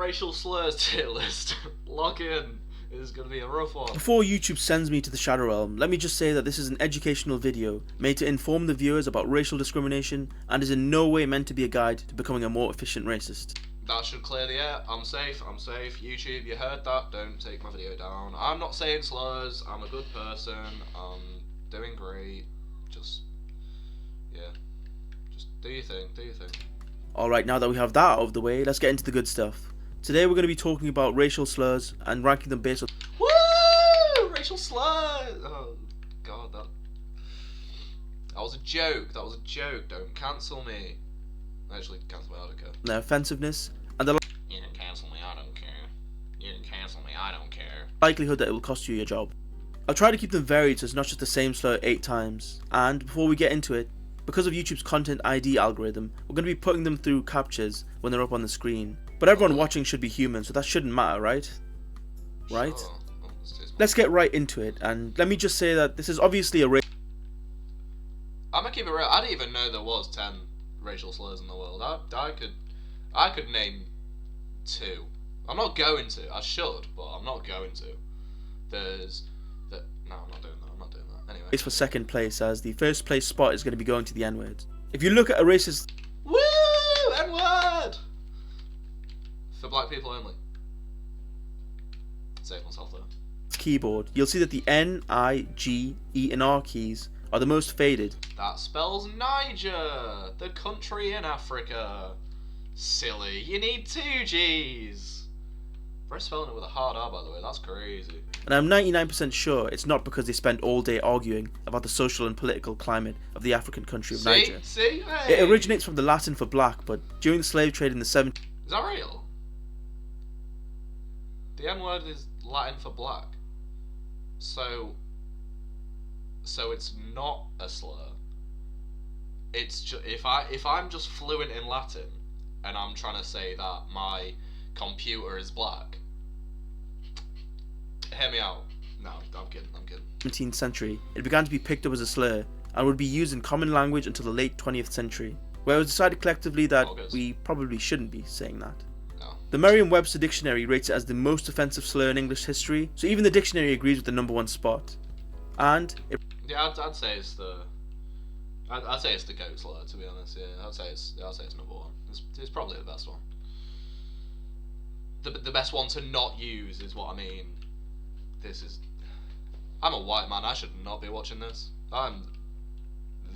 racial slurs tier list. Log in. This is going to be a rough one. Before YouTube sends me to the Shadow Realm, let me just say that this is an educational video made to inform the viewers about racial discrimination and is in no way meant to be a guide to becoming a more efficient racist. That should clear the air. I'm safe. YouTube, you heard that. Don't take my video down. I'm not saying slurs. I'm a good person. I'm doing great. Just do your thing. Alright, now that we have that out of the way, let's get into the good stuff. Today we're going to be talking about racial slurs and ranking them based on... Woo! Racial slurs! Oh, God, that was a joke. Don't cancel me. Actually, cancel me, I don't care. their offensiveness and the You can cancel me, I don't care. You can cancel me, I don't care. likelihood that it will cost you your job. I'll try to keep them varied so it's not just the same slur 8 times. And before we get into it, because of YouTube's content ID algorithm, we're going to be putting them through captures when they're up on the screen. But everyone watching should be human, so that shouldn't matter, right? Right? Sure. Let's get right into it, and let me just say that this is obviously a I'm gonna keep it real. I didn't even know there was 10 racial slurs in the world. I could name 2. I'm not going to. I should, but I'm not going to. No, I'm not doing that. Anyway. race for second place, as the first place spot is going to be going to the N-word. If you look at a racist... Woo! N-word! For black people only. Save myself there. keyboard, you'll see that the N, I, G, E and R keys are the most faded. That spells Niger, the country in Africa. Silly, you need 2 G's. We're spelling it with a hard R, by the way, that's crazy. And I'm 99% sure it's not because they spent all day arguing about the social and political climate of the African country of Niger. Hey. It originates from the Latin for black, but during the slave trade in the 70s... Is that real? The N-word is Latin for black. So it's not a slur. It's just if I'm just fluent in Latin and I'm trying to say that my computer is black. Hear me out. No, I'm kidding. 17th century, it began to be picked up as a slur and would be used in common language until the late 20th century, where it was decided collectively that we probably shouldn't be saying that. No. The Merriam-Webster dictionary rates it as the most offensive slur in English history, so even the dictionary agrees with the #1 spot. And yeah, I'd say it's the goat slur, to be honest. Yeah, I'd say it's #1. It's probably the best one. The best one to not use is what I mean. I'm a white man. I should not be watching this. I'm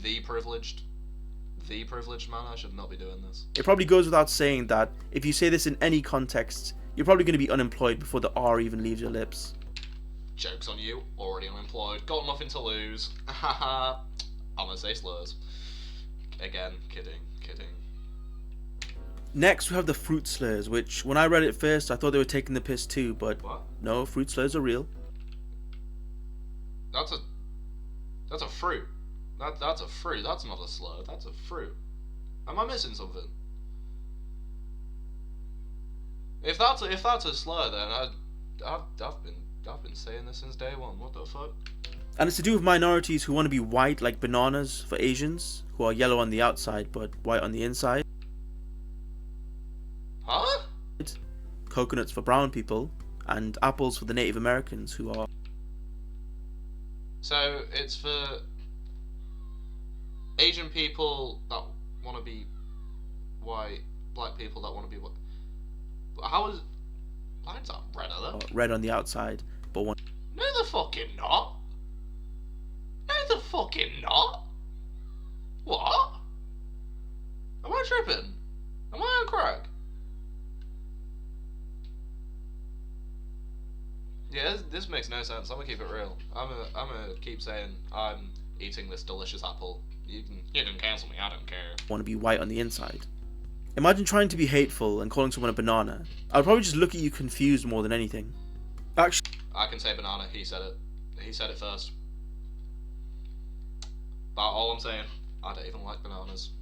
the privileged man. I should not be doing this. it probably goes without saying that if you say this in any context, you're probably going to be unemployed before the R even leaves your lips. Joke's on you. Already unemployed. Got nothing to lose. Haha. I'm gonna say slurs. Again, kidding. Next we have the fruit slurs, which when I read it first I thought they were taking the piss too, but What? no, fruit slurs are real. That's a fruit. That's a fruit. That's not a slur. That's a fruit. Am I missing something? If that's a slur, then I've been saying this since day one. What the fuck? And it's to do with minorities who want to be white, like bananas for Asians, who are yellow on the outside but white on the inside. Huh? Coconuts for brown people, and apples for the Native Americans, who are... So it's for Asian people that want to be white, black people that want to be white. Why is that red, are they? red on the outside, but one... No, they're fucking not. No, they're fucking not. What? Am I tripping? Am I on crack? Yeah, this makes no sense. I'm gonna keep it real. I'm gonna keep saying I'm eating this delicious apple. You can cancel me. I don't care. want to be white on the inside. Imagine trying to be hateful and calling someone a banana. I'd probably just look at you confused more than anything. Actually, I can say banana. He said it. He said it first. But all I'm saying, I don't even like bananas.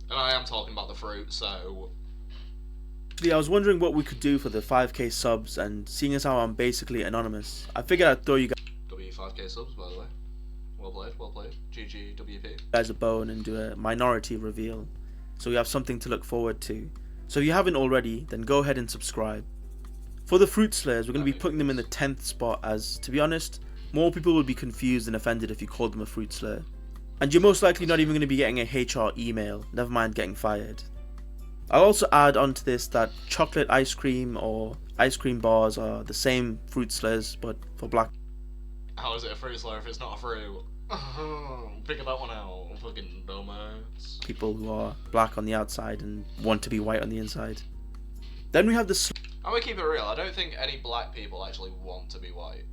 And I am talking about the fruit, so... I was wondering what we could do for the 5k subs, and seeing as how I'm basically anonymous, I figured I'd throw you W5k subs, by the way. Well played. GG, WP. guys a bone and do a minority reveal, so we have something to look forward to. So if you haven't already, then go ahead and subscribe. For the fruit slurs, we're going to be putting them in the 10th spot as, to be honest, more people would be confused and offended if you called them a fruit slur. And you're most likely not even going to be getting a HR email, never mind getting fired. I'll also add onto this that chocolate ice cream or ice cream bars are the same fruit slurs, but for black. How is it a fruit slur if it's not a fruit? Figure that one out, fucking dumbass. People who are black on the outside and want to be white on the inside. Then we have the I'm gonna keep it real. I don't think any black people actually want to be white.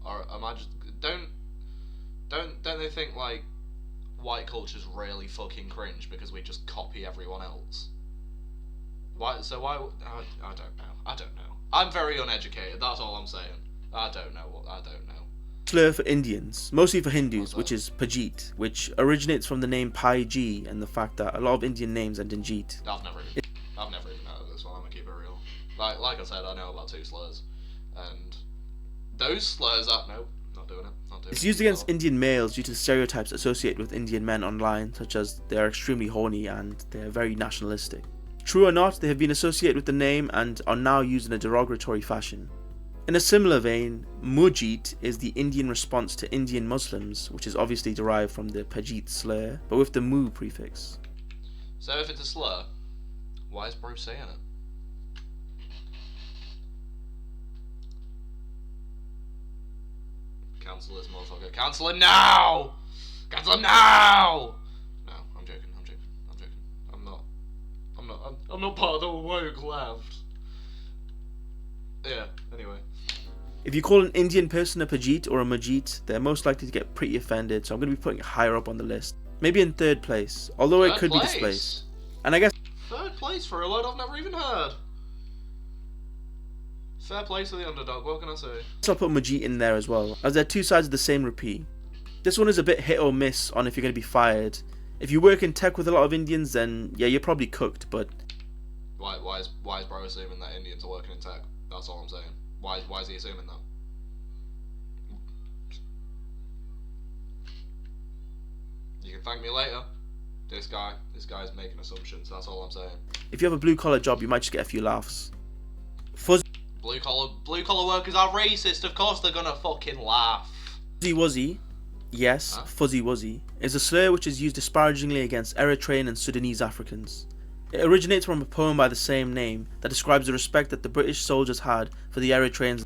Or am I just don't they think like white culture's really fucking cringe because we just copy everyone else? Why? So why? I don't know. I don't know. I'm very uneducated. That's all I'm saying. I don't know. I don't know. Slur for Indians, mostly for Hindus, which is Pajit, which originates from the name Pai Ji and the fact that a lot of Indian names end in Jeet. I've never even heard of this one. I'm gonna keep it real. Like I said, I know about 2 slurs, and those slurs are nope, not doing it. Not doing it. It's used against Indian males due to the stereotypes associated with Indian men online, such as they are extremely horny and they are very nationalistic. True or not, they have been associated with the name and are now used in a derogatory fashion. In a similar vein, Mujit is the Indian response to Indian Muslims, which is obviously derived from the Pajit slur, but with the mu prefix. So if it's a slur, why is Bruce saying it? Cancel this motherfucker. Cancel it now! Cancel it now! No, I'm joking. I'm not part of the woke left. Yeah, anyway. If you call an Indian person a Pajit or a Majit, they're most likely to get pretty offended, so I'm going to be putting it higher up on the list. Maybe in 3rd place, although it could be displaced. And I guess 3rd place for a word I've never even heard. Fair play to the underdog, what can I say? I'll put Majit in there as well, as they're 2 sides of the same rupee. This one is a bit hit or miss on if you're going to be fired. If you work in tech with a lot of Indians, then yeah, you're probably cooked, but... Why is bro assuming that Indians are working in tech? That's all I'm saying. Why is he assuming that? You can thank me later. This guy's making assumptions, that's all I'm saying. If you have a blue collar job, you might just get a few laughs. Blue collar workers are racist, of course they're gonna fucking laugh. Fuzzy Wuzzy, yes, huh? Fuzzy Wuzzy, is a slur which is used disparagingly against Eritrean and Sudanese Africans. It originates from a poem by the same name that describes the respect that the British soldiers had for the Eritreans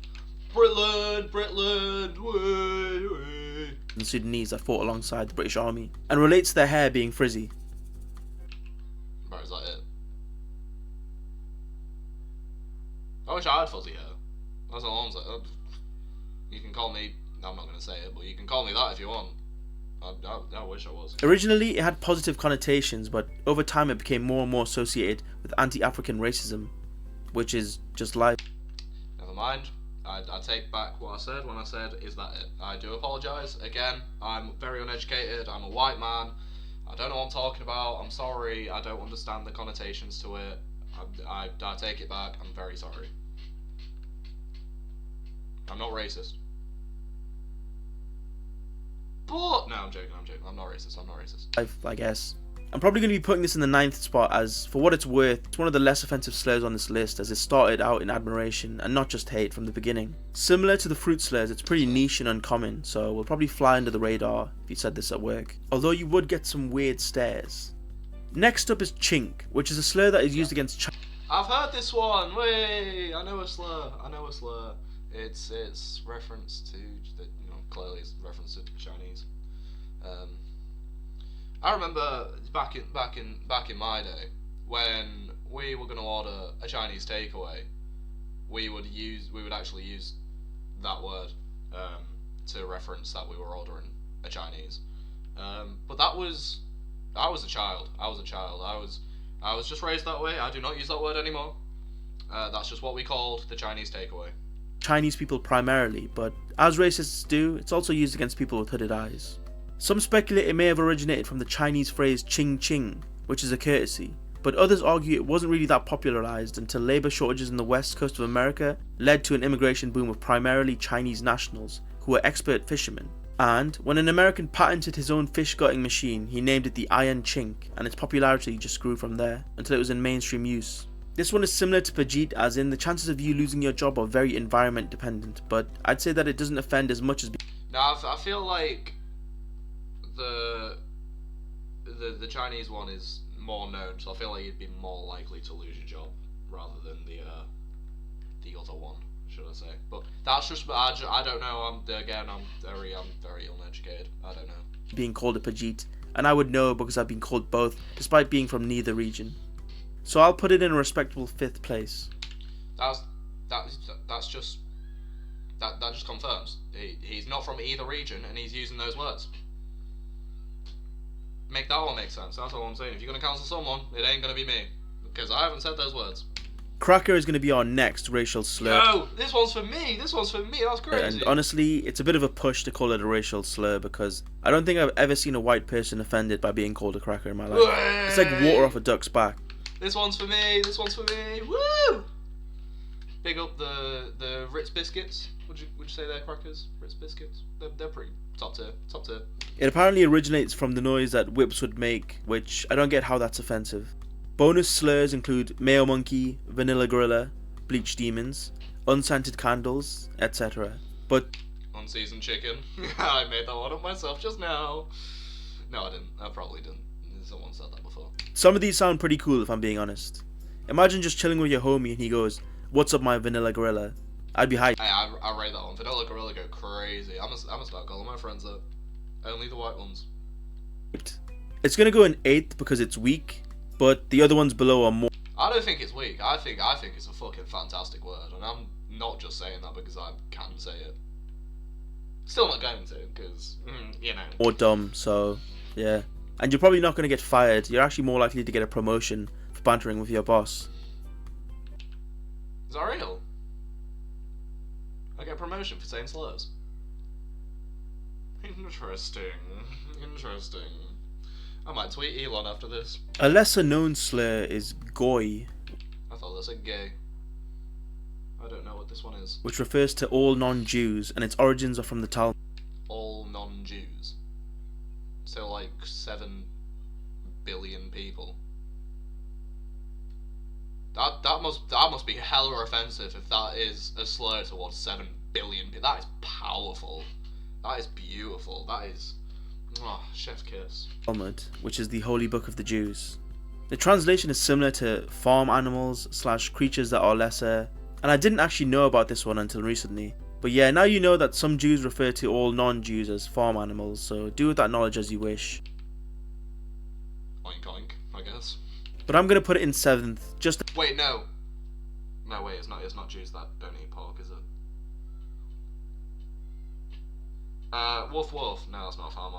Britland, way. And Sudanese that fought alongside the British Army, and relates to their hair being frizzy. Bro, is that it? I wish I had fuzzy hair. That's all I'm saying. You can call me, I'm not going to say it, but you can call me that if you want. I wish I was. Originally, it had positive connotations, but over time it became more and more associated with anti-African racism, which is just life. Never mind. I take back what I said when I said, is that it? I do apologise. Again, I'm very uneducated. I'm a white man. I don't know what I'm talking about. I'm sorry. I don't understand the connotations to it. I take it back. I'm very sorry. I'm not racist. But no, I'm joking. I'm not racist. I guess. I'm probably going to be putting this in the 9th spot as, for what it's worth, it's one of the less offensive slurs on this list as it started out in admiration and not just hate from the beginning. Similar to the fruit slurs, it's pretty niche and uncommon, so we'll probably fly under the radar if you said this at work. Although you would get some weird stares. Next up is chink, which is a slur that is used against I've heard this one. Wait, I know a slur. It's reference to the, clearly it's reference to Chinese. I remember back in my day when we were going to order a Chinese takeaway, we would actually use that word to reference that we were ordering a Chinese. But I was a child. I was just raised that way. I do not use that word anymore. That's just what we called the Chinese takeaway. Chinese people primarily, but as racists do, it's also used against people with hooded eyes. Some speculate it may have originated from the Chinese phrase ching ching, which is a courtesy, but others argue it wasn't really that popularized until labor shortages in the west coast of America led to an immigration boom of primarily Chinese nationals who were expert fishermen. And when an American patented his own fish gutting machine, he named it the Iron Chink, and its popularity just grew from there until it was in mainstream use. This one is similar to Pajit, as in the chances of you losing your job are very environment dependent, but I'd say that it doesn't offend as much as... Now, I feel like the Chinese one is more known, so I feel like you'd be more likely to lose your job rather than the other one, should I say? But that's just I don't know. I'm very uneducated. I don't know. Being called a Pajit, and I would know because I've been called both, despite being from neither region. So I'll put it in a respectable 5th place. That just confirms he's not from either region and he's using those words. Make that one make sense. That's all I'm saying. If you're gonna cancel someone, it ain't gonna be me because I haven't said those words. Cracker is going to be our next racial slur. No, this one's for me. This one's for me. That's crazy. And honestly, it's a bit of a push to call it a racial slur because I don't think I've ever seen a white person offended by being called a cracker in my life. It's like water off a duck's back. This one's for me. This one's for me. Woo! Big up the Ritz biscuits. Would you say they're crackers? Ritz biscuits. They're pretty top tier. Top tier. It apparently originates from the noise that whips would make, which I don't get how that's offensive. Bonus slurs include Mayo Monkey, Vanilla Gorilla, Bleach Demons, Unscented Candles, etc. But unseasoned chicken. I made that one up myself just now. No, I didn't. I probably didn't. Someone said that before. Some of these sound pretty cool if I'm being honest. Imagine just chilling with your homie and he goes, "What's up, my Vanilla Gorilla?" I'd be hyped. Hey, I rate that one. Vanilla Gorilla go crazy. I'm gonna start calling my friends that. Only the white ones. It's gonna go in 8th because it's weak, but the other ones below are more... I don't think it's weak. I think it's a fucking fantastic word, and I'm not just saying that because I can say it. Still not going to, because, you know. More dumb, so, yeah. And you're probably not going to get fired. You're actually more likely to get a promotion for bantering with your boss. Is that real? I get a promotion for saying slurs. Interesting. I might tweet Elon after this. A lesser known slur is goy. I thought that said gay. I don't know what this one is. Which refers to all non-Jews, and its origins are from the Talmud. All non-Jews. So like 7 billion people. That must be hella offensive if that is a slur towards 7 billion people. That is powerful. That is beautiful. That is chef's kiss. Talmud, which is the holy book of the Jews. The translation is similar to farm animals / creatures that are lesser, and I didn't actually know about this one until recently. But yeah, now you know that some Jews refer to all non-Jews as farm animals, so do with that knowledge as you wish. Oink oink, I guess. But I'm gonna put it in 7th, just... Wait, no. No, wait, it's not Jews that don't eat pork, is it? Woof woof. No, that's not a farm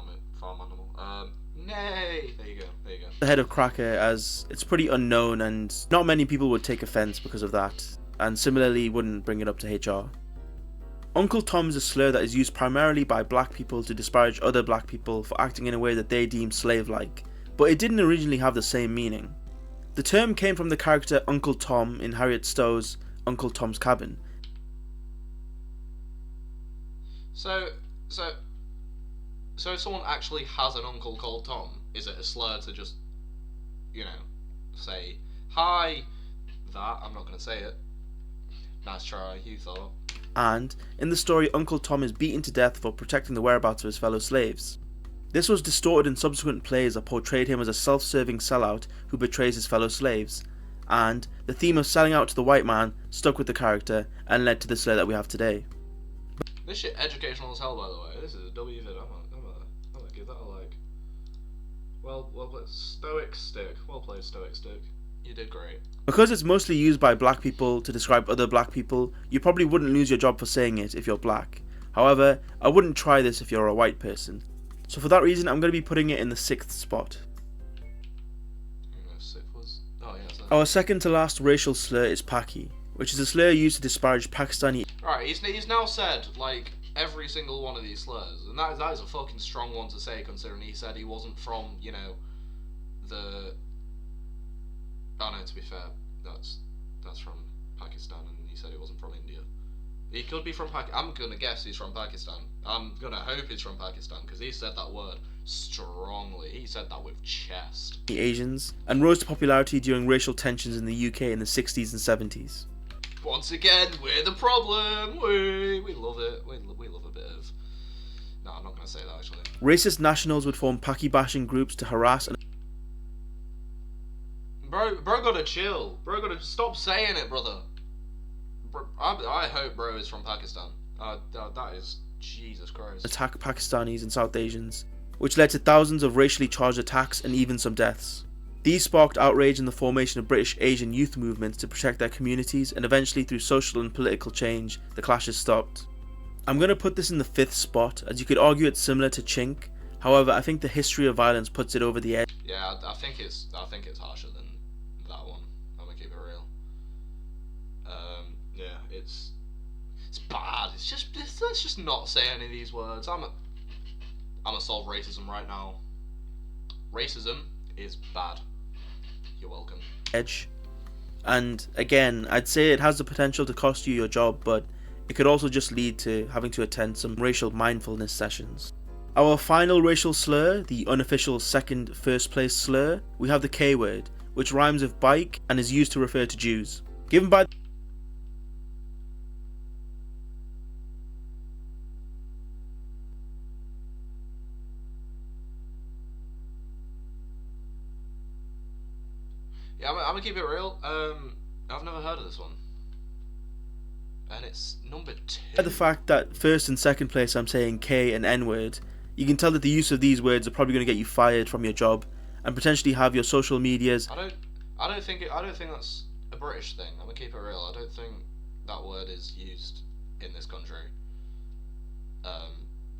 animal. Nay! There you go. The head of Cracker, as it's pretty unknown and not many people would take offense because of that, and similarly wouldn't bring it up to HR. Uncle Tom is a slur that is used primarily by black people to disparage other black people for acting in a way that they deem slave-like, but it didn't originally have the same meaning. The term came from the character Uncle Tom in Harriet Stowe's Uncle Tom's Cabin. So if someone actually has an uncle called Tom, is it a slur to just, you know, say, hi, that, I'm not going to say it. Nice try, you thought. And, in the story, Uncle Tom is beaten to death for protecting the whereabouts of his fellow slaves. This was distorted in subsequent plays that portrayed him as a self-serving sellout who betrays his fellow slaves, and the theme of selling out to the white man stuck with the character and led to the slur that we have today. This shit educational as hell, by the way. This is a W vid. I'm gonna give that a like. Well played, Stoic Stick. Well played, Stoic Stick. You did great. Because it's mostly used by black people to describe other black people, you probably wouldn't lose your job for saying it if you're black. However, I wouldn't try this if you're a white person. So for that reason, I'm going to be putting it in the 6th spot. Our second to last racial slur is Paki, which is a slur used to disparage Pakistani... Alright, he's now said, like, every single one of these slurs, and that is a fucking strong one to say, considering he said he wasn't from, you know, the... Oh no, to be fair, that's from Pakistan, and he said he wasn't from India. He could be from Pakistan. I'm gonna guess he's from Pakistan. I'm gonna hope he's from Pakistan because he said that word strongly. He said that with chest. The Asians, and rose to popularity during racial tensions in the UK in the 60s and 70s. Once again, we're the problem. We love it. We love a bit of. No, I'm not gonna say that actually. Racist nationals would form Paki bashing groups to harass and. Bro gotta chill. Bro gotta stop saying it, brother. I hope bro is from Pakistan. That is Jesus Christ. Attack Pakistanis and South Asians, which led to thousands of racially charged attacks and even some deaths. These sparked outrage in the formation of British Asian youth movements to protect their communities, and eventually through social and political change, the clashes stopped. I'm going to put this in the 5th spot, as you could argue it's similar to Chink. However, I think the history of violence puts it over the edge. Yeah, I think it's harsher than that one. I'm gonna keep it real. Yeah, it's bad. Let's just not say any of these words. I'm gonna solve racism right now. Racism is bad. You're welcome. Edge. And again, I'd say it has the potential to cost you your job, but it could also just lead to having to attend some racial mindfulness sessions. Our final racial slur, the unofficial first place slur, we have the K word, which rhymes with bike and is used to refer to Jews. Given by Yeah, I'm gonna keep it real. I've never heard of this one, and it's number 2. the fact that first and second place I'm saying K and N word, you can tell that the use of these words are probably going to get you fired from your job and potentially have your social medias. I don't think that's a British thing. I'm gonna keep it real. I don't think that word is used in this country.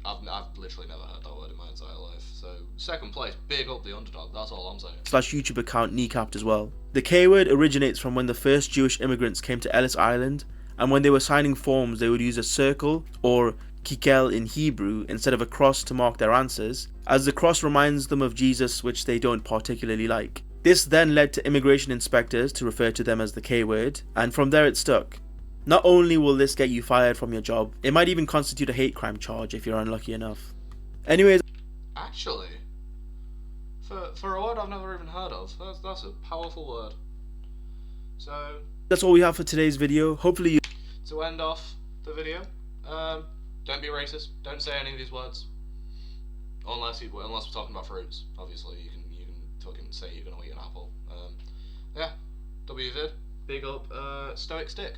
I've literally never heard that word in my entire life. So second place, big up the underdog. That's all I'm saying. /YouTube account kneecapped as well. The K word originates from when the first Jewish immigrants came to Ellis Island, and when they were signing forms they would use a circle, or kikel in Hebrew, instead of a cross to mark their answers, as the cross reminds them of Jesus, which they don't particularly like. This then led to immigration inspectors to refer to them as the K word, and from there it stuck. Not only will this get you fired from your job, it might even constitute a hate crime charge if you're unlucky enough. Anyways, actually, for a word I've never even heard of, that's a powerful word. So that's all we have for today's video. Hopefully you... To end off the video, don't be racist. Don't say any of these words, unless we're talking about fruits. Obviously, you can fucking say you're gonna eat an apple. Yeah, WVid, big up, Stoic Stick.